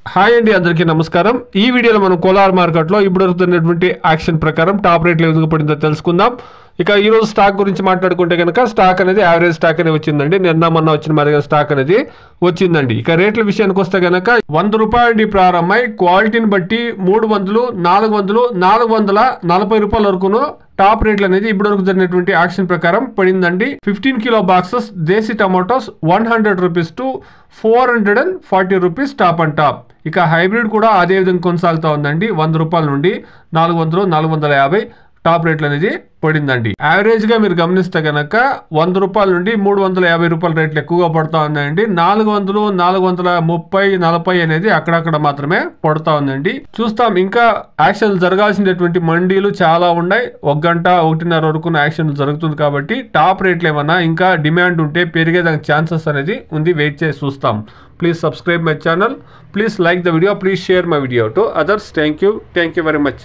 Hi అండి, అందరికీ నమస్కారం. ఈ వీడియోలో మనం కోలార్ మార్కెట్లో ఇప్పుడు జరుగుతున్నటువంటి యాక్షన్ ప్రకారం టాప్ రేట్లు ఎందుకు పడిందో తెలుసుకుందాం. ఇక ఈరోజు స్టాక్ గురించి మాట్లాడుకుంటే కనుక స్టాక్ అనేది యావరేజ్ స్టాక్ అనేది వచ్చిందండి. నిన్న మొన్న వచ్చిన మరి స్టాక్ అనేది వచ్చిందండి. ఇక రేట్ల విషయానికి వస్తే కనుక ₹100 ప్రారంభమై క్వాలిటీని బట్టి 300, 400, ₹440 వరకును టాప్ రేట్లు అనేది ఇప్పటివరకు జరిగినటువంటి యాక్షన్ ప్రకారం పడిందండి. 15 kilo boxes desi tomatoes ₹100 to ₹440 top and top. ఇక హైబ్రిడ్ కూడా అదే విధంగా కొనసాగుతూ ఉందండి. ₹100 నుండి 400, 450 టాప్ రేట్లు అనేది పడిందండి. యావరేజ్ గా మీరు గమనిస్తే కనుక ₹100 నుండి ₹350 రేట్లు ఎక్కువగా పడుతూ ఉన్నాయండి. 400, 430, 40 అనేది అక్కడక్కడ మాత్రమే పడుతూ ఉందండి. చూస్తాం, ఇంకా యాక్షన్ జరగాల్సినటువంటి మండీలు చాలా ఉన్నాయి. 1 గంట 1:30 వరకు యాక్షన్ జరుగుతుంది కాబట్టి టాప్ రేట్లు ఏమన్నా ఇంకా డిమాండ్ ఉంటే పెరిగేదానికి ఛాన్సెస్ అనేది ఉంది. వెయిట్ చేసి చూస్తాం. Please subscribe my channel. Please like the video. Please share my video to others. Thank you very much.